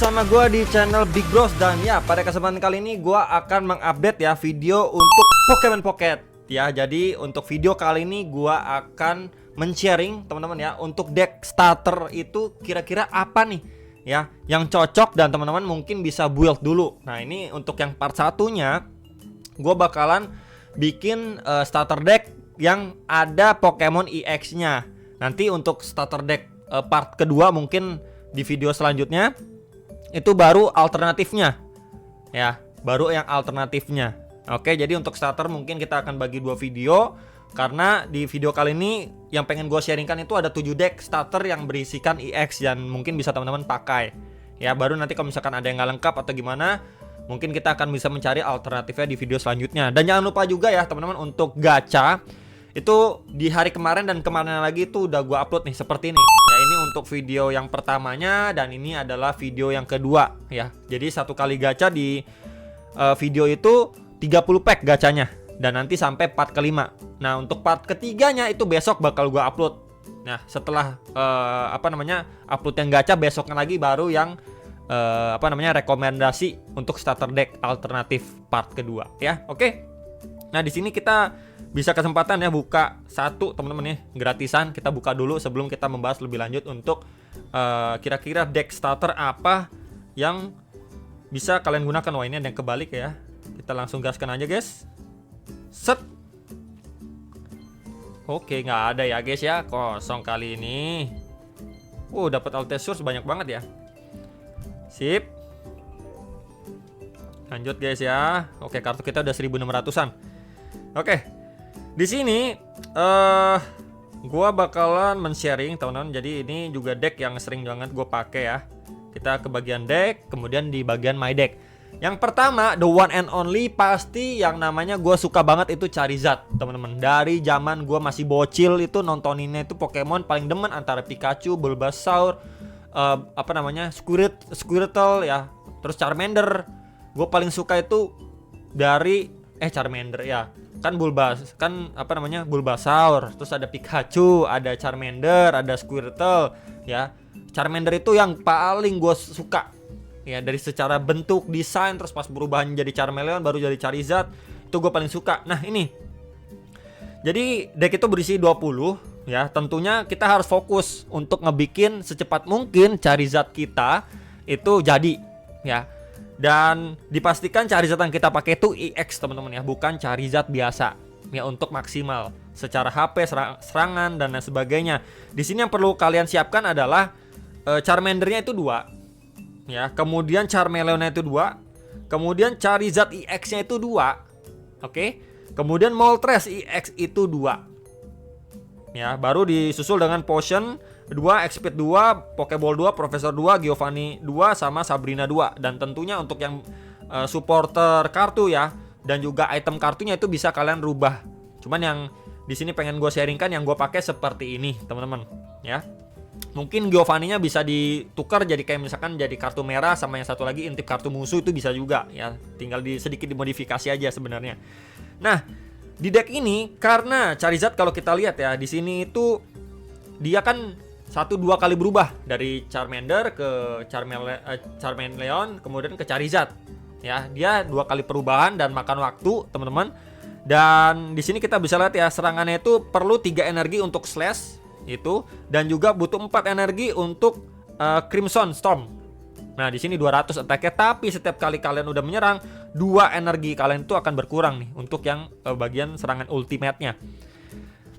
bersama gue di channel Big Bros. Dan ya, pada kesempatan kali ini gue akan mengupdate ya video untuk Pokemon Pocket. Ya, jadi untuk video kali ini gue akan men-sharing teman-teman ya, untuk deck starter itu kira-kira apa nih ya yang cocok dan teman-teman mungkin bisa build dulu. Nah, ini untuk yang part satunya gue bakalan bikin starter deck yang ada Pokemon EX-nya. Nanti untuk starter deck part kedua mungkin di video selanjutnya itu baru alternatifnya ya, baru yang alternatifnya. Oke, jadi untuk starter mungkin kita akan bagi dua video, karena di video kali ini yang pengen gue sharingkan itu ada 7 deck starter yang berisikan EX dan mungkin bisa teman-teman pakai ya. Baru nanti kalau misalkan ada yang nggak lengkap atau gimana, mungkin kita akan bisa mencari alternatifnya di video selanjutnya. Dan jangan lupa juga ya teman-teman, untuk gacha itu di hari kemarin dan kemarin lagi itu udah gue upload nih seperti ini ya. Ini untuk video yang pertamanya dan ini adalah video yang kedua ya. Jadi satu kali gacha di video itu 30 pack gacanya, dan nanti sampai part kelima. Nah, untuk part ketiganya itu besok bakal gue upload. Nah, setelah upload yang gacha, besoknya lagi baru yang rekomendasi untuk starter deck alternatif part kedua ya. Oke. Nah, di sini kita bisa kesempatan ya buka satu teman-teman ya, gratisan. Kita buka dulu sebelum kita membahas lebih lanjut untuk kira-kira deck starter apa yang bisa kalian gunakan. Wah, ini ada yang kebalik ya. Kita langsung gaskan aja guys. Set. Oke, nggak ada ya guys ya, kosong kali ini. Dapat Altesaurus banyak banget ya. Sip. Lanjut guys ya. Oke, kartu kita udah 1600-an. Oke. Di sini gua bakalan men-sharing teman-teman. Jadi ini juga deck yang sering banget gue pakai ya. Kita ke bagian deck, kemudian di bagian my deck. Yang pertama, the one and only, pasti yang namanya gue suka banget itu Charizard teman-teman. Dari zaman gue masih bocil itu nontoninnya itu Pokemon paling demen antara Pikachu, Bulbasaur, Squirtle ya, terus Charmander. Gue paling suka itu dari Charmander ya. Bulbasaur, terus ada Pikachu, ada Charmander, ada Squirtle ya. Charmander itu yang paling gue suka ya, dari secara bentuk, desain, terus pas berubah jadi Charmeleon baru jadi Charizard, itu gue paling suka. Nah, ini jadi deck itu berisi 20 ya. Tentunya kita harus fokus untuk ngebikin secepat mungkin Charizard kita itu jadi ya. Dan dipastikan Charizard yang kita pakai itu EX teman-teman ya, bukan Charizard biasa ya, untuk maksimal secara HP, serangan dan lain sebagainya. Di sini yang perlu kalian siapkan adalah Charmandernya itu 2 ya, kemudian Charmeleonnya itu 2, kemudian Charizard EX-nya itu 2. Oke. Kemudian Moltres EX itu 2. Ya, baru disusul dengan Potion 2, Expert 2, Pokeball 2, Professor 2, Giovanni 2, sama Sabrina 2. Dan tentunya untuk yang supporter kartu ya, dan juga item kartunya itu bisa kalian rubah. Cuman yang di sini pengen gue sharingkan yang gue pakai seperti ini teman-teman ya. Mungkin Giovanni-nya bisa ditukar jadi kayak misalkan jadi kartu merah, sama yang satu lagi intip kartu musuh itu bisa juga ya. Tinggal sedikit dimodifikasi aja sebenarnya. Nah, di deck ini karena Charizard kalau kita lihat ya, di sini itu dia kan 1-2 kali berubah dari Charmander ke Charmeleon kemudian ke Charizard. Ya, dia 2 kali perubahan dan makan waktu, teman-teman. Dan di sini kita bisa lihat ya, serangannya itu perlu 3 energi untuk slash itu, dan juga butuh 4 energi untuk Crimson Storm. Nah, di sini 200 attack-nya, tapi setiap kali kalian udah menyerang, 2 energi kalian itu akan berkurang nih untuk yang bagian serangan ultimate-nya.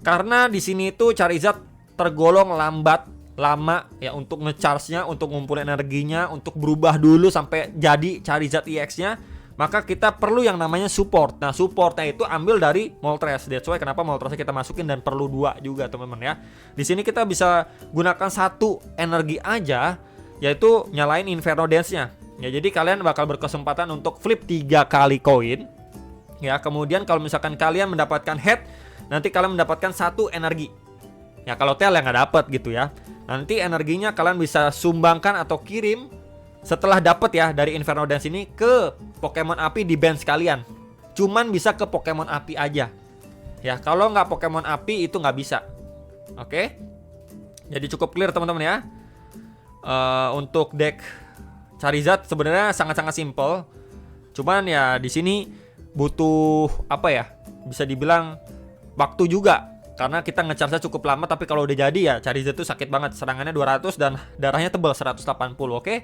Karena di sini itu Charizard tergolong lama ya untuk nge-charge-nya, untuk ngumpulin energinya, untuk berubah dulu sampai jadi Charizard EX-nya. Maka kita perlu yang namanya support. Nah, supportnya itu ambil dari Moltres. That's why kenapa Moltresnya kita masukin dan perlu 2 juga teman-teman ya. Di sini kita bisa gunakan 1 energi aja, yaitu nyalain Inferno Dance-nya. Ya, jadi kalian bakal berkesempatan untuk flip 3 kali koin. Ya, kemudian kalau misalkan kalian mendapatkan head, nanti kalian mendapatkan 1 energi. Ya, kalau tail ya nggak dapat gitu ya. Nanti energinya kalian bisa sumbangkan atau kirim setelah dapat ya dari Inferno Dance ini ke Pokemon api di bench kalian. Cuman bisa ke Pokemon api aja. Ya, kalau nggak Pokemon api itu nggak bisa. Oke. Jadi cukup clear teman-teman ya. Untuk deck Charizard sebenarnya sangat-sangat simple. Cuman ya di sini butuh apa ya? Bisa dibilang waktu juga. Karena kita nge-charge cukup lama, tapi kalau udah jadi ya Charizard itu sakit banget. Serangannya 200 dan darahnya tebal 180, oke?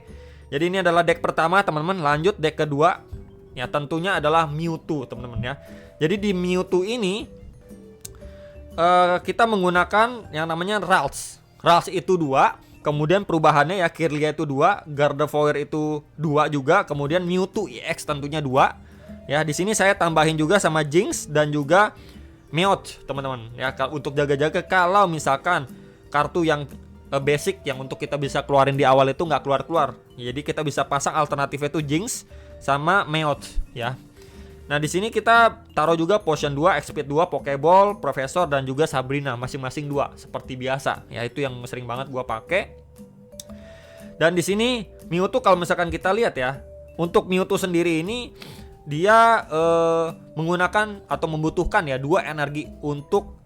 Jadi ini adalah deck pertama, teman-teman. Lanjut deck kedua. Ya tentunya adalah Mewtwo, teman-teman ya. Jadi di Mewtwo ini kita menggunakan yang namanya Ralts. Ralts itu 2, kemudian perubahannya ya Kirlia itu 2, Gardevoir itu 2 juga, kemudian Mewtwo EX tentunya 2. Ya, di sini saya tambahin juga sama Jinx dan juga Meowth, teman-teman. Ya, untuk jaga-jaga kalau misalkan kartu yang basic yang untuk kita bisa keluarin di awal itu nggak keluar-keluar. Jadi kita bisa pasang alternatifnya itu Jinx sama Meowth ya. Nah, di sini kita taruh juga Potion 2, X-Speed 2, Pokeball, Professor dan juga Sabrina masing-masing 2 seperti biasa. Ya, itu yang sering banget gua pakai. Dan di sini Mewtwo kalau misalkan kita lihat ya, untuk Mewtwo sendiri ini dia menggunakan atau membutuhkan ya 2 energi untuk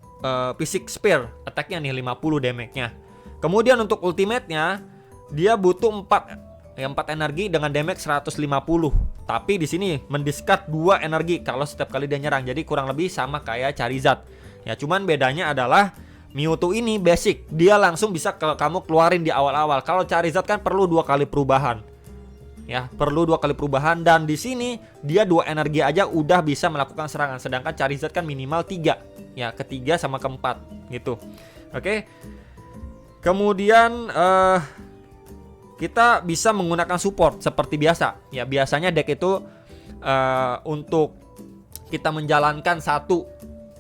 Physic Spear, attack-nya nih 50 damage-nya. Kemudian untuk ultimate-nya dia butuh 4 energi dengan damage 150. Tapi di sini mendiscard 2 energi kalau setiap kali dia nyerang. Jadi kurang lebih sama kayak Charizard. Ya cuman bedanya adalah Mewtwo ini basic, dia langsung bisa kamu keluarin di awal-awal. Kalau Charizard kan perlu 2 kali perubahan. Ya, perlu 2 kali perubahan dan di sini dia 2 energi aja udah bisa melakukan serangan. Sedangkan Charizard kan minimal 3. Ya, ketiga sama keempat gitu. Oke. Kemudian kita bisa menggunakan support seperti biasa. Ya, biasanya deck itu untuk kita menjalankan satu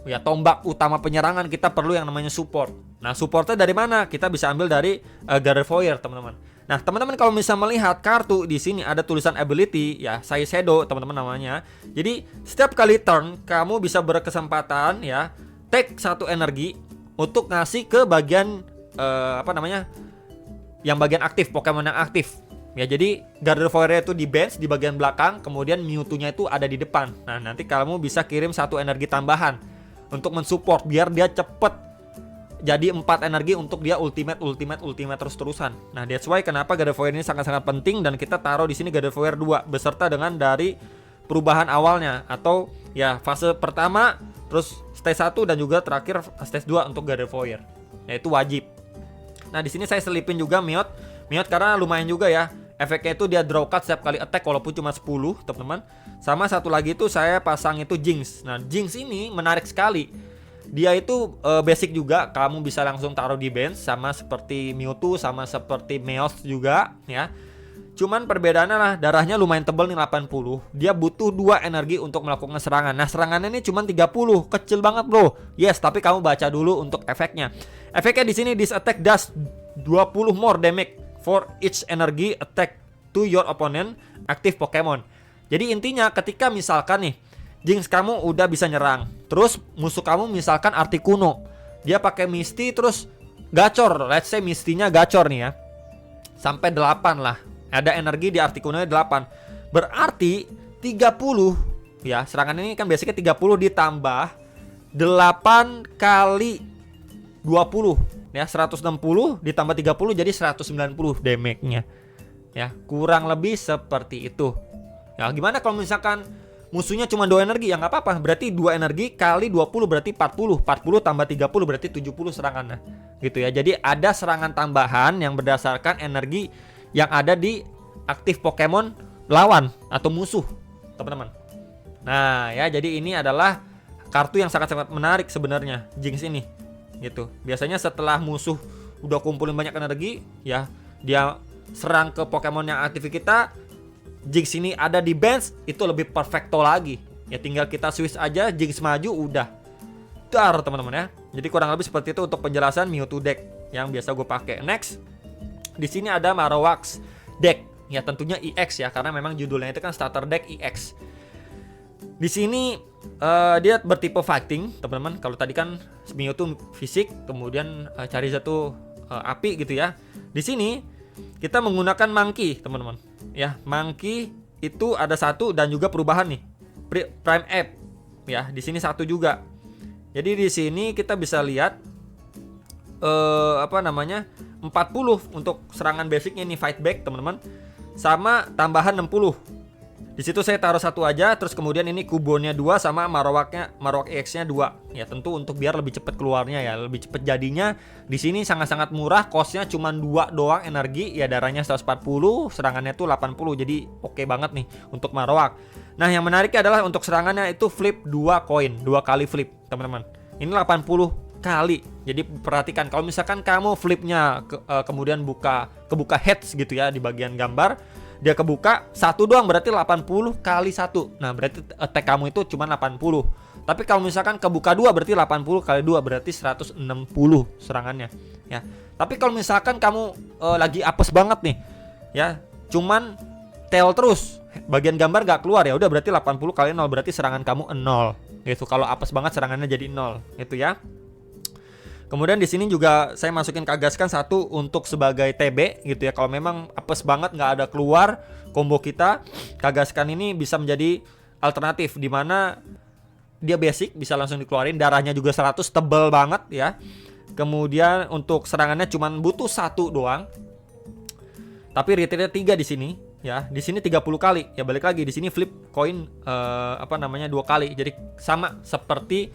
ya tombak utama penyerangan kita perlu yang namanya support. Nah, supportnya dari mana? Kita bisa ambil dari Gardevoir, teman-teman. Nah, teman-teman kalau bisa melihat kartu di sini ada tulisan ability ya, Sai Shadow, teman-teman namanya. Jadi, setiap kali turn kamu bisa berkesempatan ya take 1 energi untuk ngasih ke bagian yang bagian aktif, Pokemon yang aktif. Ya, jadi Gardevoir itu di bench di bagian belakang, kemudian Mewtwo-nya itu ada di depan. Nah, nanti kamu bisa kirim 1 energi tambahan untuk mensupport biar dia cepet jadi 4 energi untuk dia ultimate terus-terusan. Nah, that's why kenapa Gardevoir ini sangat-sangat penting dan kita taruh di sini Gardevoir 2 beserta dengan dari perubahan awalnya atau ya fase pertama, terus stage 1 dan juga terakhir stage 2 untuk Gardevoir. Ya, itu wajib. Nah, di sini saya selipin juga Meowth karena lumayan juga ya. Efeknya itu dia draw card setiap kali attack walaupun cuma 10, teman-teman. Sama satu lagi itu saya pasang itu Jinx. Nah, Jinx ini menarik sekali. Dia itu basic juga, kamu bisa langsung taruh di bench sama seperti Mewtwo sama seperti Meowth juga ya. Cuman perbedaannya lah, darahnya lumayan tebal nih 80. Dia butuh 2 energi untuk melakukan serangan. Nah, serangannya ini cuma 30, kecil banget, bro. Yes, tapi kamu baca dulu untuk efeknya. Efeknya di sini this attack does 20 more damage for each energy attack to your opponent active Pokemon. Jadi intinya ketika misalkan nih Jinx kamu udah bisa nyerang, terus musuh kamu misalkan Articuno, dia pakai Misty terus gacor, let's say Mistynya gacor nih ya, sampai 8 lah, ada energi di Articuno 8, berarti 30 ya, serangan ini kan basicnya 30 ditambah 8 kali 20 ya, 160 ditambah 30 jadi 190 damage-nya. Ya, kurang lebih seperti itu. Ya, gimana kalau misalkan musuhnya cuma 2 energi? Ya nggak apa-apa. Berarti 2 energi kali 20 berarti 40. 40 tambah 30 berarti 70 serangannya. Gitu ya. Jadi ada serangan tambahan yang berdasarkan energi yang ada di aktif Pokemon lawan atau musuh, teman-teman. Nah, ya jadi ini adalah kartu yang sangat-sangat menarik sebenarnya, Jinx ini. Gitu. Biasanya setelah musuh udah kumpulin banyak energi, ya, dia serang ke Pokemon yang aktif kita, Jinx ini ada di bench, itu lebih perfecto lagi. Ya tinggal kita switch aja, Jinx maju udah. Dar, teman-teman ya. Jadi kurang lebih seperti itu untuk penjelasan Mewtwo deck yang biasa gue pakai. Next, di sini ada Marowak deck. Ya tentunya EX ya, karena memang judulnya itu kan starter deck EX. Di sini dia bertipe fighting, teman-teman. Kalau tadi kan Mewtwo fisik, kemudian Charizard tuh api gitu ya. Di sini kita menggunakan Monkey, teman-teman. Ya, Monkey itu ada 1 dan juga perubahan nih. Prime Ape. Ya, di sini 1 juga. Jadi di sini kita bisa lihat 40 untuk serangan basicnya nih, fight back, teman-teman. sama tambahan 60. Di situ saya taruh satu aja, terus kemudian ini Cubone-nya 2 sama Marowak EX-nya 2. Ya tentu untuk biar lebih cepat keluarnya ya, lebih cepat jadinya. Di sini sangat-sangat murah, cost-nya cuma 2 doang energi, ya darahnya 140, serangannya tuh 80. Jadi oke banget nih untuk Marowak. Nah, yang menariknya adalah untuk serangannya itu flip 2 koin, 2 kali flip, teman-teman. Ini 80 kali. Jadi perhatikan kalau misalkan kamu flipnya kemudian kebuka heads gitu ya di bagian gambar, dia kebuka satu doang berarti 80 kali 1. Nah, berarti attack kamu itu cuma 80. Tapi kalau misalkan kebuka 2 berarti 80 kali 2 berarti 160 serangannya ya. Tapi kalau misalkan kamu lagi apes banget nih ya, cuman tail terus, bagian gambar gak keluar, ya udah berarti 80 kali 0 berarti serangan kamu 0 gitu. Kalau apes banget serangannya jadi 0 gitu ya. Kemudian di sini juga saya masukin Kagaskan 1 untuk sebagai TB gitu ya. Kalau memang apes banget nggak ada keluar combo kita, Kagaskan ini bisa menjadi alternatif di mana dia basic bisa langsung dikeluarin, darahnya juga 100, tebel banget ya. Kemudian untuk serangannya cuma butuh 1 doang. Tapi retreatnya 3 di sini ya. Di sini 30 kali. Ya balik lagi di sini flip koin 2 kali. Jadi sama seperti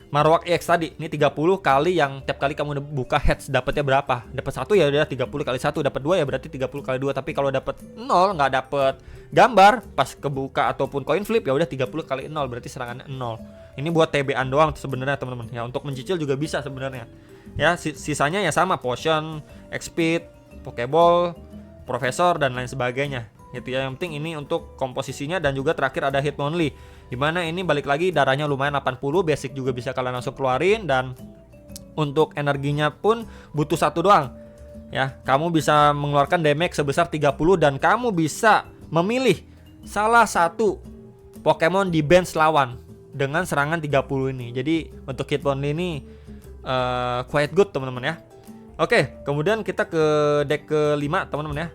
Marowak EX tadi, ini 30 kali yang tiap kali kamu buka heads dapatnya berapa? Dapat 1 ya udah 30 kali 1, dapat 2 ya berarti 30 kali 2. Tapi kalau dapat 0 nggak dapat gambar pas kebuka ataupun coin flip ya udah 30 kali 0 berarti serangannya 0. Ini buat TB-an doang sebenarnya teman-teman. Ya untuk mencicil juga bisa sebenarnya. Ya sisanya ya sama potion, X-Speed, Pokeball, Profesor dan lain sebagainya. Gitu ya. Yang penting ini untuk komposisinya dan juga terakhir ada Hitmonlee. Dimana ini balik lagi darahnya lumayan 80, basic juga bisa kalian langsung keluarin, dan untuk energinya pun butuh 1 doang ya. Kamu bisa mengeluarkan damage sebesar 30 dan kamu bisa memilih salah satu Pokemon di bench lawan dengan serangan 30 ini. Jadi untuk Hitmonlee ini quite good teman-teman ya. Oke, kemudian kita ke deck ke-5 teman-teman ya.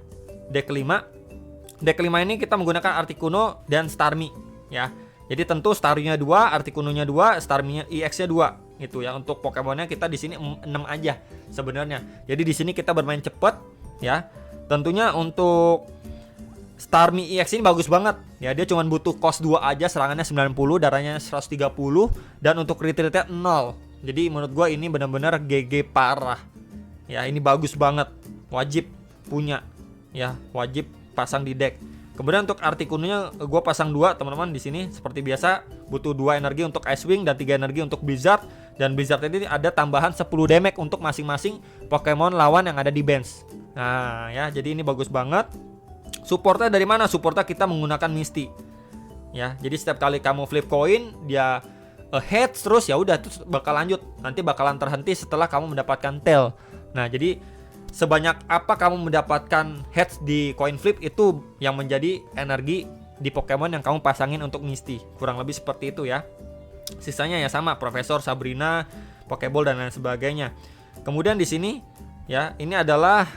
Deck ke-5 ini kita menggunakan Articuno dan Starmie ya. Jadi tentu Starmie-nya 2, Articuno-nya 2, Starmie-nya EX-nya 2 gitu ya. Untuk Pokemonnya kita di sini 6 aja sebenarnya. Jadi di sini kita bermain cepet ya. Tentunya untuk Starmie EX ini bagus banget ya. Dia cuma butuh cost 2 aja, serangannya 90, darahnya 130 dan untuk retreat-nya 0. Jadi menurut gua ini benar-benar GG parah. Ya, ini bagus banget. Wajib punya ya, wajib pasang di deck. Kemudian untuk Articuno-nya gue pasang 2 teman-teman di sini seperti biasa, butuh 2 energi untuk Ice Wing dan 3 energi untuk Blizzard, dan Blizzard ini ada tambahan 10 damage untuk masing-masing Pokemon lawan yang ada di bench. Nah ya, jadi ini bagus banget. Supportnya dari mana? Supportnya kita menggunakan Misty. Ya, jadi setiap kali kamu flip coin dia heads terus ya udah terus bakal lanjut. Nanti bakalan terhenti setelah kamu mendapatkan tail. Nah, jadi sebanyak apa kamu mendapatkan heads di coin flip itu yang menjadi energi di Pokemon yang kamu pasangin untuk Misty. Kurang lebih seperti itu ya. Sisanya ya sama, Profesor, Sabrina, Pokeball dan lain sebagainya. Kemudian di sini ya, ini adalah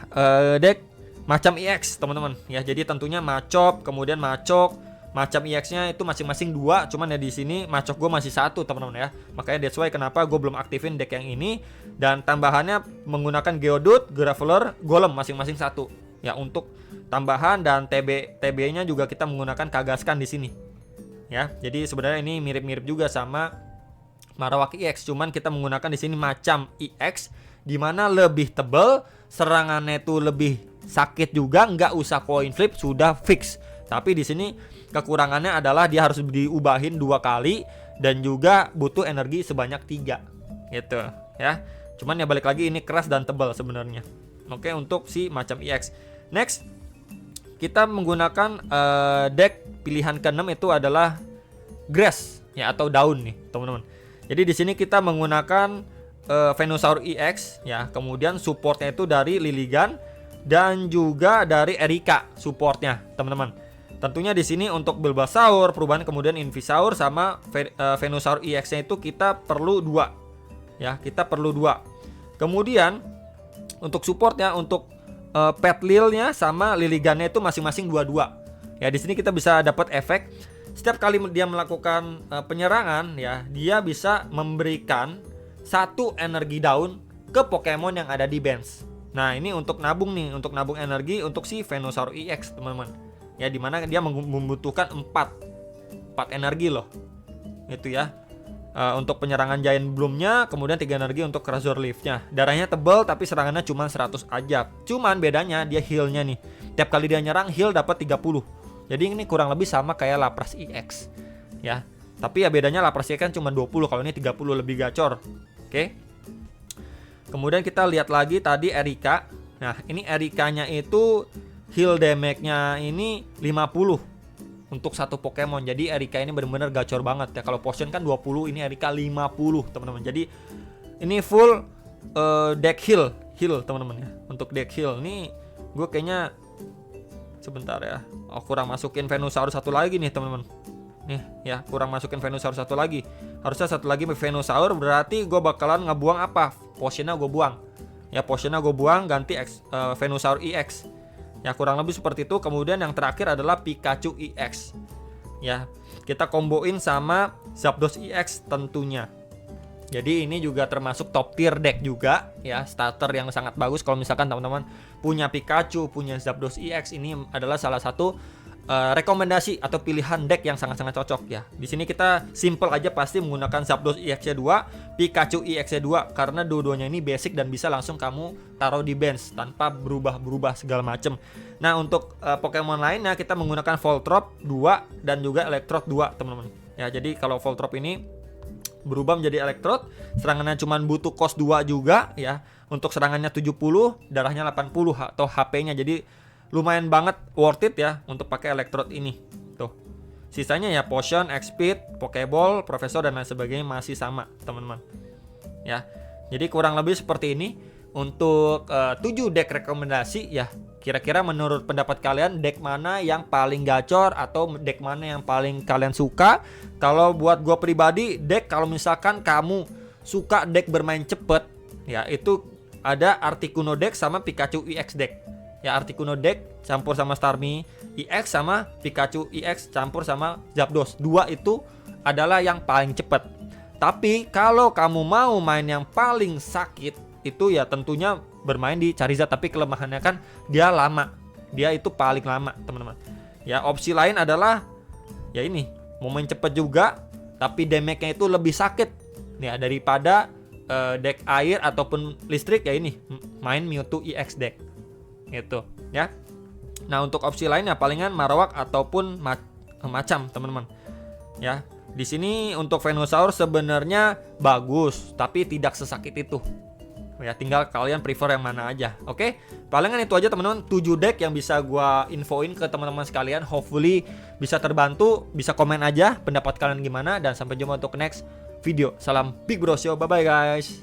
deck macam EX teman-teman ya. Jadi tentunya Machop, kemudian macam EX-nya itu masing-masing 2, cuman ya di sini Machop gue masih 1 teman-teman ya. Makanya that's why kenapa gue belum aktifin deck yang ini, dan tambahannya menggunakan Geodude, Graveler, Golem masing-masing 1 ya untuk tambahan, dan TB-nya juga kita menggunakan Kagaskan di sini. Ya, jadi sebenarnya ini mirip-mirip juga sama Marowak EX, cuman kita menggunakan di sini macam EX di mana lebih tebal, serangannya itu lebih sakit juga, nggak usah coin flip sudah fix. Tapi di sini kekurangannya adalah dia harus diubahin 2 kali dan juga butuh energi sebanyak 3 gitu ya. Cuman ya balik lagi ini keras dan tebal sebenarnya. Oke, untuk si macam EX. Next, kita menggunakan deck pilihan ke-6 itu adalah grass ya atau daun nih, teman-teman. Jadi di sini kita menggunakan Venusaur EX ya, kemudian supportnya itu dari Liligan dan juga dari Erika supportnya, teman-teman. Tentunya di sini untuk Bulbasaur, perubahan kemudian Ivysaur sama Venusaur EX-nya itu kita perlu 2. Ya, kita perlu 2. Kemudian untuk supportnya untuk Petlil-nya sama Liligan-nya itu masing-masing 2-2. Ya, di sini kita bisa dapat efek setiap kali dia melakukan penyerangan ya, dia bisa memberikan 1 energi daun ke Pokemon yang ada di bench. Nah, ini untuk nabung nih, untuk nabung energi untuk si Venusaur EX, teman-teman. Ya, dimana dia membutuhkan 4 energi loh. Itu ya. Untuk penyerangan Giant Bloom-nya, kemudian 3 energi untuk Razor Leaf-nya. Darahnya tebal tapi serangannya cuma 100 aja. Cuman bedanya dia heal-nya nih. Tiap kali dia nyerang heal dapat 30. Jadi ini kurang lebih sama kayak Lapras EX. Ya. Tapi ya bedanya Lapras EX kan cuma 20, kalau ini 30, lebih gacor. Oke. Kemudian kita lihat lagi tadi Erika. Nah, ini Erikanya itu heal damage-nya ini 50 untuk satu Pokemon. Jadi Erika ini benar-benar gacor banget ya. Kalau potion kan 20, ini Erika 50, teman-teman. Jadi ini full deck heal teman-teman ya. Untuk deck heal nih gue kayaknya sebentar ya. Kurang masukin Venusaur satu lagi nih, teman-teman. Nih ya, kurang masukin Venusaur satu lagi. Harusnya satu lagi Venusaur, berarti gue bakalan ngebuang apa? Potionnya gue buang. Ya, potionnya gue buang, ganti Venusaur EX. Ya, kurang lebih seperti itu. Kemudian yang terakhir adalah Pikachu EX. Ya, kita komboin sama Zapdos EX tentunya. Jadi ini juga termasuk top tier deck juga ya, starter yang sangat bagus kalau misalkan teman-teman punya Pikachu, punya Zapdos EX. Ini adalah salah satu rekomendasi atau pilihan deck yang sangat-sangat cocok ya. Di sini kita simple aja pasti menggunakan Zapdos EX-nya 2, Pikachu EX-nya 2 karena dua-duanya ini basic dan bisa langsung kamu taruh di bench tanpa berubah-berubah segala macem. Nah, untuk Pokemon lainnya kita menggunakan Voltorb 2 dan juga Electrode 2, teman-teman. Ya, jadi kalau Voltorb ini berubah menjadi Electrode, serangannya cuma butuh cost 2 juga ya. Untuk serangannya 70, darahnya 80 atau HP-nya. Jadi lumayan banget worth it ya untuk pakai Electrode ini. Tuh. Sisanya ya Potion, X-Speed, Pokeball, Professor dan lain sebagainya masih sama, teman-teman. Ya. Jadi kurang lebih seperti ini untuk 7 deck rekomendasi ya. Kira-kira menurut pendapat kalian deck mana yang paling gacor atau deck mana yang paling kalian suka? Kalau buat gue pribadi, deck kalau misalkan kamu suka deck bermain cepet ya, itu ada Articuno deck sama Pikachu EX deck. Ya, Articuno deck campur sama Starmie EX sama Pikachu EX campur sama Zapdos. 2 itu adalah yang paling cepat. Tapi kalau kamu mau main yang paling sakit, itu ya tentunya bermain di Charizard. Tapi kelemahannya kan dia lama. Dia itu paling lama, teman-teman. Ya, opsi lain adalah ya ini, mau main cepet juga tapi damage-nya itu lebih sakit ya daripada deck air ataupun listrik. Ya ini, main Mewtwo EX deck gitu ya. Nah, untuk opsi lainnya palingan Marowak ataupun macam, teman-teman. Ya, di sini untuk Venusaur sebenarnya bagus, tapi tidak sesakit itu. Ya, tinggal kalian prefer yang mana aja. Oke, palingan itu aja, teman-teman. 7 deck yang bisa gua infoin ke teman-teman sekalian. Hopefully bisa terbantu. Bisa komen aja pendapat kalian gimana, dan sampai jumpa untuk next video. Salam Big Bro Show. Bye bye guys.